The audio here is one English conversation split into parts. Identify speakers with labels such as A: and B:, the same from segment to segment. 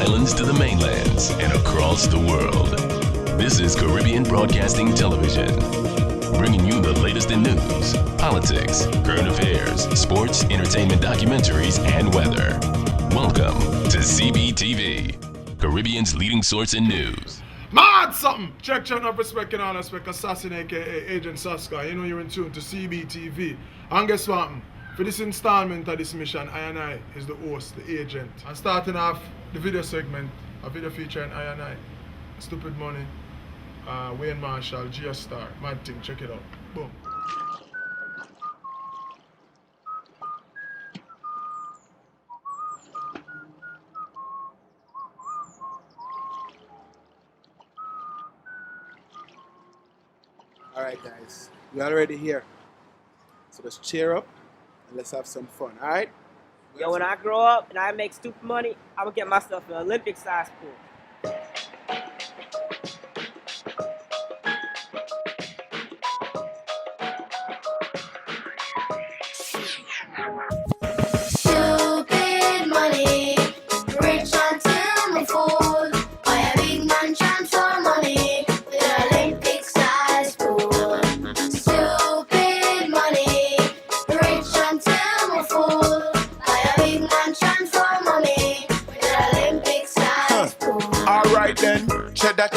A: islands to the mainlands and across the world. This is Caribbean Broadcasting Television, bringing you the latest in news, politics, current affairs, sports, entertainment documentaries, and weather. Welcome to CBTV, Caribbean's leading source in news.
B: Mad something! Check no respect and all respect. Assasin aka Agent Saska. You know you're in tune to CBTV. And guess what? For this installment of this mission, I is the host, the agent. And starting off the video segment, a video featuring I, Stupid Money, Wayne Marshall, Gia Star, mad thing, check it out. Boom.
C: Alright guys, we're already here. So let's cheer up and let's have some fun, alright?
D: Yo, when I grow up and I make stupid money, I'm gonna get myself an Olympic-sized pool.
E: Stupid money, rich until me fool. Buy a big mansion for money with an Olympic-sized pool. Stupid money, rich until me fool. Buy a big mansion for money with an Olympic-sized pool.
F: Alright then, cheddar,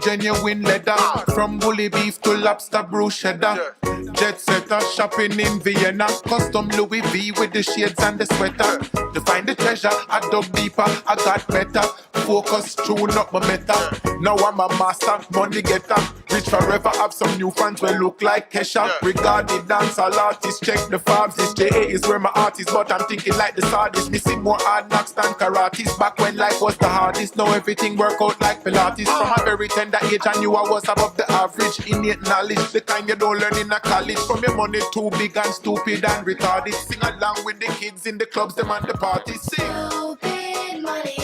F: genuine leather. From bully beef to lobster bruschetta. Jet setter, shopping in Vienna. Custom Louis V with the shades and the sweater. To find the treasure, I dug deeper, I got better. Focus, tune up my meta. Now I'm a master, money getter. Rich forever, have some new fans will look like Kesha. Regard the dancehall artist, check the farms. This JA is where my art is, but I'm thinking like the sardis. Missing more hard knocks than karates. Back when life was the hardest, now everything work out like Pilates. From a very tender age, I knew I was above the average. Innate knowledge, the kind you don't learn in a college. From your money too big and stupid and retarded. Sing along with the kids in the clubs, them and the parties. Sing.
E: Stupid money,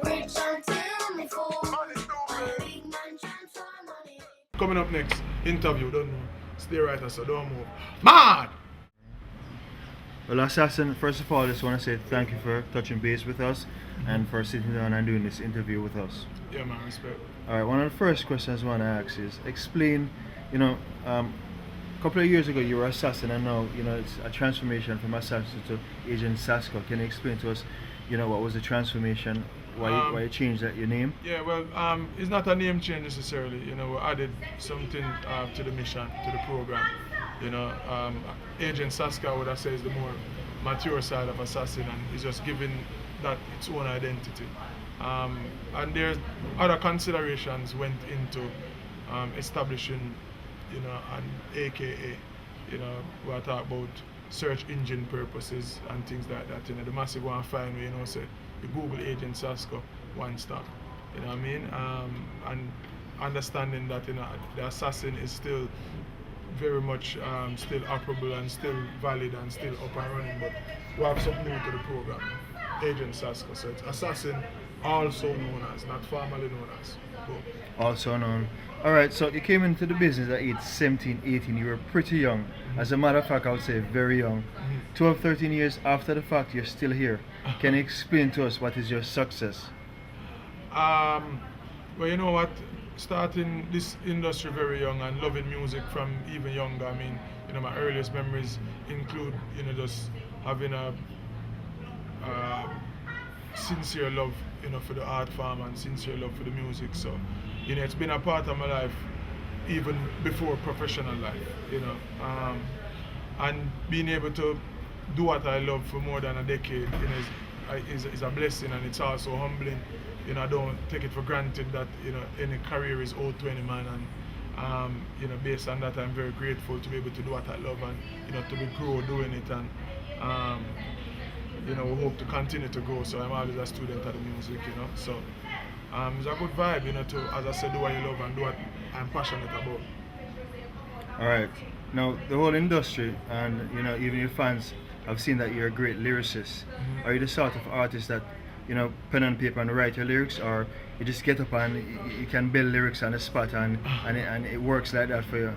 E: rich until me fool. Buy a big mansion for money.
B: Coming up next, interview, don't know. Stay right, so don't move. Mad!
G: Well, Assassin, first of all, I just want to say thank you for touching base with us and for sitting down and doing this interview with us.
B: Yeah, man, respect.
G: All right, one of the first questions I want to ask is explain, a couple of years ago you were Assassin and now, it's a transformation from Assassin to Agent Saska. Can you explain to us, what was the transformation, why you changed your name?
B: Yeah, well, it's not a name change necessarily. We added something to the mission, to the program. Agent Saska, what I say, is the more mature side of Assassin, and it's just giving that its own identity. And there's other considerations went into establishing, an AKA. We talk about search engine purposes and things like that. The massive one find where say you Google Agent Saska, one stop. You know what I mean? And understanding that the Assassin is still very much still operable and still valid and still up and running, but we have something new to the program, Agent Saska. So it's Assassin, also known as, not formally known as. Boom.
G: Also known. Alright, so you came into the business at age 17, 18, you were pretty young. As a matter of fact, I would say very young. 12, 13 years after the fact, you're still here. Can you explain to us what is your success?
B: Well, you know what? Starting this industry very young and loving music from even younger. I mean, my earliest memories include, just having a sincere love, for the art form and sincere love for the music. So, it's been a part of my life even before professional life, and being able to do what I love for more than a decade, is a blessing, and it's also humbling. I don't take it for granted that any career is owed to any man, and based on that, I'm very grateful to be able to do what I love and to be grow doing it, and we hope to continue to grow. So I'm always a student of the music, so it's a good vibe, to, as I said, do what you love and do what I'm passionate about.
G: All right. Now the whole industry and even your fans have seen that you're a great lyricist. Are you the sort of artist that pen and paper and write your lyrics, or you just get up and you can build lyrics on the spot and it works like that for you?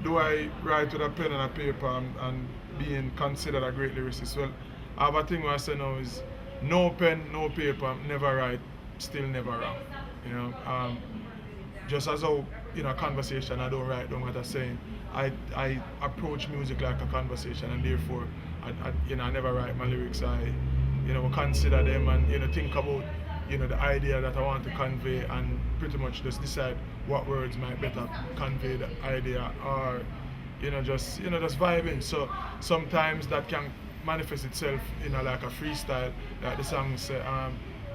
B: Do I write with a pen and a paper and being considered a great lyricist? Well, I have a thing where I say now is no pen, no paper, never right, still never wrong. You know, just as how in a conversation I don't write down what I'm saying. I approach music like a conversation, and therefore I never write my lyrics. I consider them and think about the idea that I want to convey, and pretty much just decide what words might better convey the idea, or just vibing. So sometimes that can manifest itself like a freestyle, like the song say,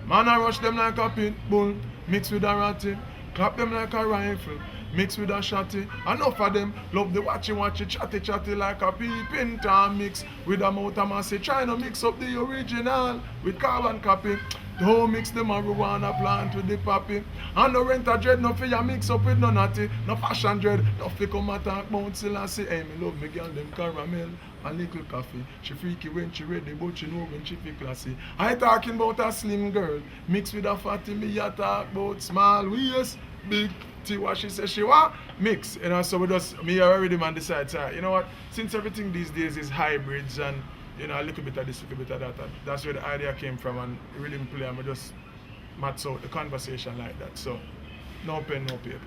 B: man I rush them like a pit bull, mix with a ratty, clap them like a rifle, mix with a shotty. Enough of them love the watchy, chatty like a peeping Tom, mix with a mouth of massy, trying to mix up the original with carbon copy. Don't mix the marijuana plant with the poppy. And no rent a dread, no fear mix up with no natty. No fashion dread, no flick come and talk about Selassie. Hey, me love me girl, them caramel and little coffee. She freaky when she ready, but she know when she feel classy. I talking about a slim girl, mixed with a fatty. Me a talk about small waist, big T. What she say she want mix. So we just, me already man decides, you know what, since everything these days is hybrids and a little bit of this, a little bit of that. That's where the idea came from, and really play and just mats out the conversation like that. So, no pen, no paper.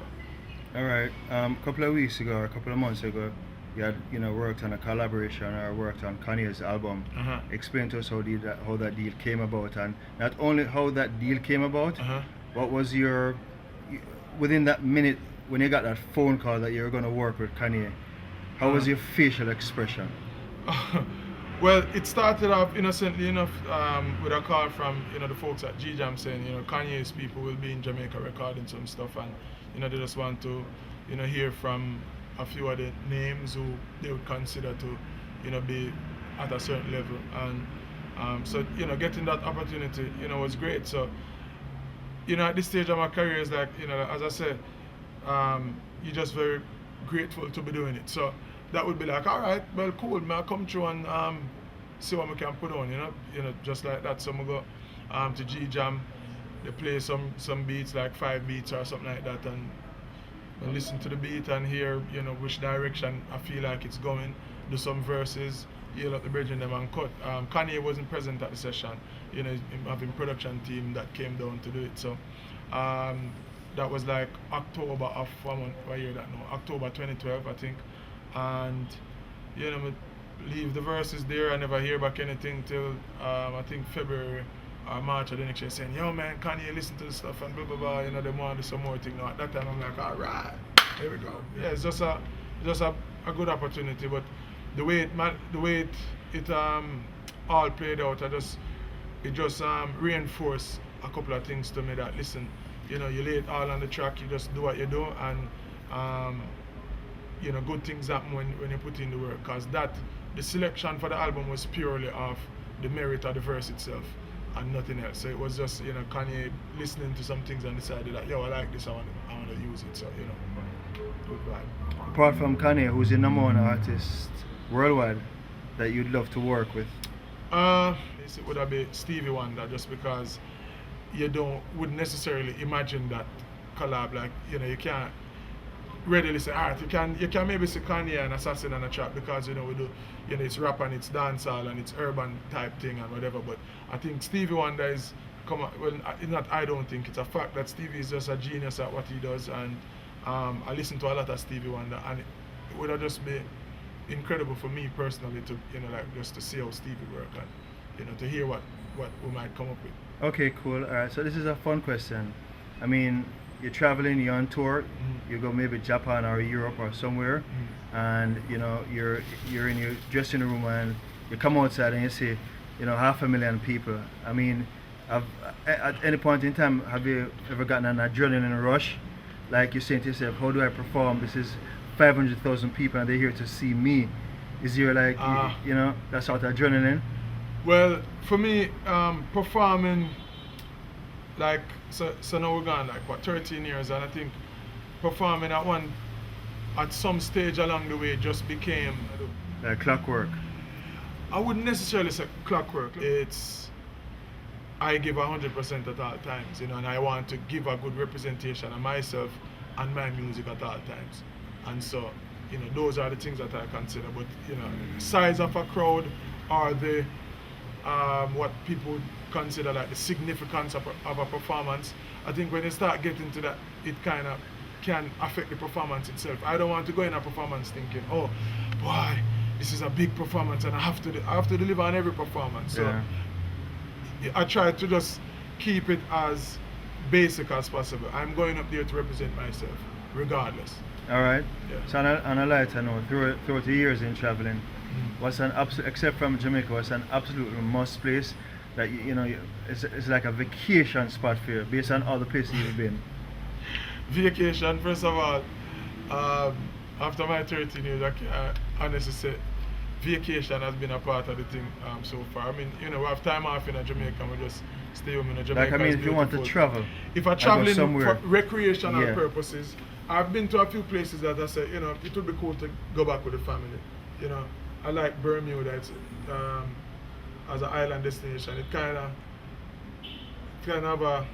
G: All right. A couple of weeks ago, or a couple of months ago, you had worked on a collaboration or worked on Kanye's album. Explain to us how that deal came about, and not only how that deal came about, what was your within that minute when you got that phone call that you were going to work with Kanye? How was your facial expression?
B: Well, it started off innocently enough with a call from the folks at G-Jam saying Kanye's people will be in Jamaica recording some stuff, and they just want to hear from a few of the names who they would consider to be at a certain level, and so getting that opportunity was great. So at this stage of my career is like as I said, you're just very grateful to be doing it. So that would be like, all right, well, cool, may I come through and see what we can put on, just like that. So I go to G-Jam, they play some beats, like 5 beats or something like that, and listen to the beat and hear, which direction I feel like it's going, do some verses, yell at the bridge in them and cut. Kanye wasn't present at the session, having production team that came down to do it. So that was like October of what year that now? October 2012, I think. And leave the verses there. I never hear back anything till I think February or March of the next year, saying, yo man, Kanye, listen to the stuff and blah blah blah, they want to do some more thing now. At that time I'm like, all right, here we go. Yeah, it's just a good opportunity, but the way it all played out, it just reinforced a couple of things to me that, listen, you lay it all on the track, you just do what you do, and good things happen when you put in the work, because the selection for the album was purely off the merit of the verse itself and nothing else. So it was just Kanye listening to some things and decided that, yo, I like this, I want to use it. So good vibe.
G: Apart from Kanye, who's the number one artist worldwide that you'd love to work with?
B: It would be Stevie Wonder, just because you wouldn't necessarily imagine that collab. Like you can't readily say, alright, you can maybe see Kanye and Assasin on a track, because we do it's rap and it's dancehall and it's urban type thing and whatever. But I think Stevie Wonder is I don't think it's a fact that Stevie is just a genius at what he does, and I listen to a lot of Stevie Wonder, and it would have just be incredible for me personally to just to see how Stevie work, and to hear what we might come up with.
G: Okay, cool. Alright, so this is a fun question. I mean, you're traveling, you're on tour, you go maybe Japan or Europe or somewhere, and you're in your dressing room and you come outside and you see 500,000 people. I mean, at any point in time, have you ever gotten an adrenaline rush? Like you're saying to yourself, how do I perform? This is 500,000 people and they're here to see me. Is there like that sort of adrenaline?
B: Well, for me, performing, like, so now we're gone like 13 years, and I think performing at some stage along the way just became
G: like clockwork.
B: I wouldn't necessarily say clockwork. I give 100% at all times, and I want to give a good representation of myself and my music at all times. And so, those are the things that I consider. But size of a crowd, or the what people consider like the significance of a performance. I think when you start getting to that, it kind of can affect the performance itself. I don't want to go in a performance thinking, oh boy, this is a big performance and I have to deliver on every performance. So I try to just keep it as basic as possible. I'm going up there to represent myself, regardless.
G: All right.
B: Yeah.
G: So on a lighter note, throughout the years in traveling, what's an absolute, except from Jamaica, what's an absolute must place that it's like a vacation spot for you, based on all the places you've been?
B: Vacation, first of all, after my 13 years, I honestly say vacation has been a part of the thing so far. I mean, we have time off in Jamaica, and we just stay home in Jamaica.
G: Like, I mean, if you want to travel,
B: if I'm traveling for recreational
G: Yeah.
B: purposes, I've been to a few places that I said, it would be cool to go back with the family. I like Bermuda. It's, as an island destination. It kind of have a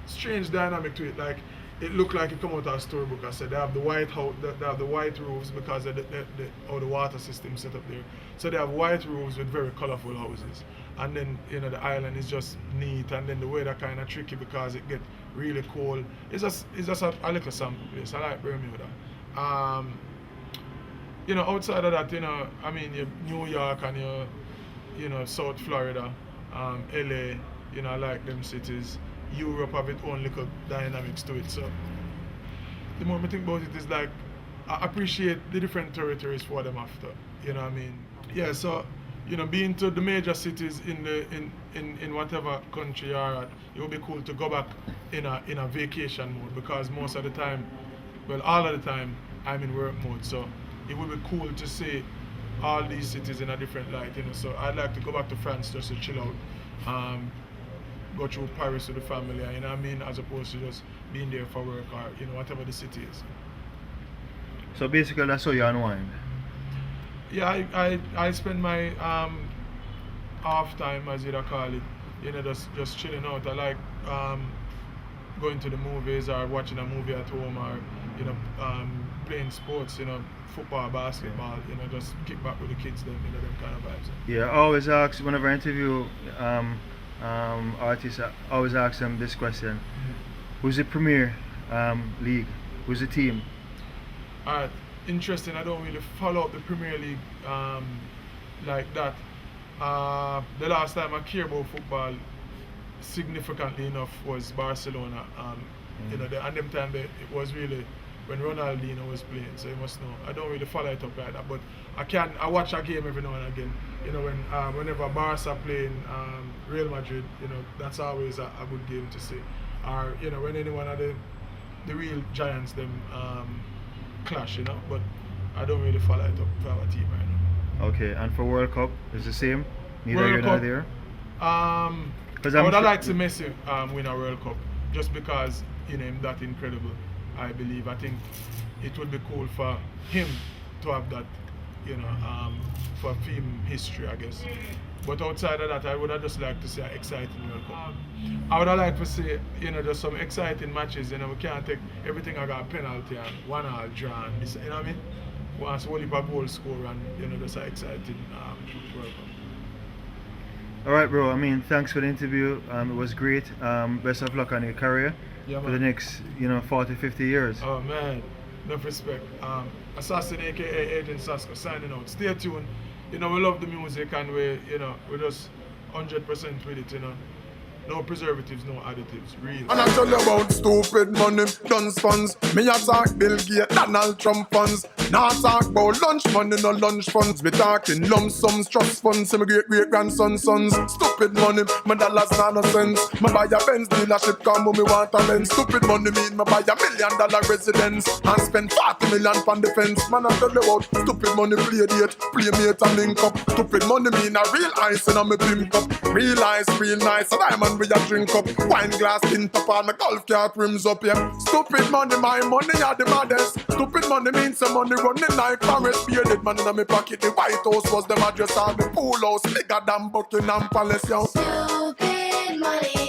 B: strange dynamic to it. Like, it looked like it come out of a storybook. I said they have the white house, they have the white roofs because of the water system set up there. So they have white roofs with very colorful houses. And then the island is just neat, and then the weather kind of tricky because it get really cold. It's just a little sample place. I like Bermuda. Outside of that, I mean, New York and South Florida, LA, I like them cities. Europe have its own little dynamics to it. So the more I think about it is like, I appreciate the different territories for them after. You know what I mean? Yeah, so, being to the major cities in whatever country you're at, it would be cool to go back in a vacation mode, because most of the time, well, all of the time, I'm in work mode. So it would be cool to see all these cities in a different light, So I'd like to go back to France just to chill out, go through Paris with the family, you know what I mean, as opposed to just being there for work or whatever the city is.
G: So basically, that's how you unwind.
B: Yeah, I spend my off time, as you'd call it, just chilling out. I like going to the movies or watching a movie at home, or playing sports, football, basketball, just kick back with the kids, them kind of vibes.
G: Yeah, I always ask, whenever I interview artists, I always ask them this question. Who's the Premier League? Who's the team?
B: Alright, interesting. I don't really follow up the Premier League like that. The last time I cared about football significantly enough was Barcelona. And them time it was really when Ronaldinho was playing, so you must know. I don't really follow it up like that, but I watch a game every now and again. Whenever Barca playing Real Madrid, that's always a good game to see. Or when any one of the real giants them clash, but I don't really follow it up for our team right now.
G: Okay, and for World Cup, it's the same? Neither
B: World
G: here
B: Cup,
G: nor there?
B: I would like to Messi win a World Cup, just because him that incredible. I believe. I think it would be cool for him to have that, for film history, I guess. But outside of that, I would have just like to see an exciting World Cup. I would have liked to see, just some exciting matches. We can't take everything I got a penalty and 1-1 draw and this, what I mean? Once only a goal score and, just an exciting World Cup.
G: All right, bro. I mean, thanks for the interview. It was great. Best of luck on your career for the next, 40, 50 years.
B: Oh man, enough respect. Assasin, aka Agent Sasko, signing out. Stay tuned. We love the music, and we're just 100% with it. No preservatives, no additives, real.
F: And I tell you about stupid money, dunce funds. Me a talk Bill Gates, Donald Trump funds. Now talk about lunch money, no lunch funds. We talking lump sums, trust funds, my great-great-grandson sons. Stupid money, my dollars not no sense. Me buy a Benz dealership, come me want a lens. Stupid money mean me buy $1 million residence and spend 40 million on defense. Man, I tell you about stupid money, play date, play mate and link up. Stupid money mean a real ice in a me pimp cup. Real ice, real nice, a diamond we a drink up. Wine glass in top on my golf cart rims up, yeah. Stupid money, my money are the maddest. Stupid money means some money running like Paris. Bearded man in my pocket, the White House was the address of the pool house. Bigger than Buckingham Palace, yo.
E: Stupid money.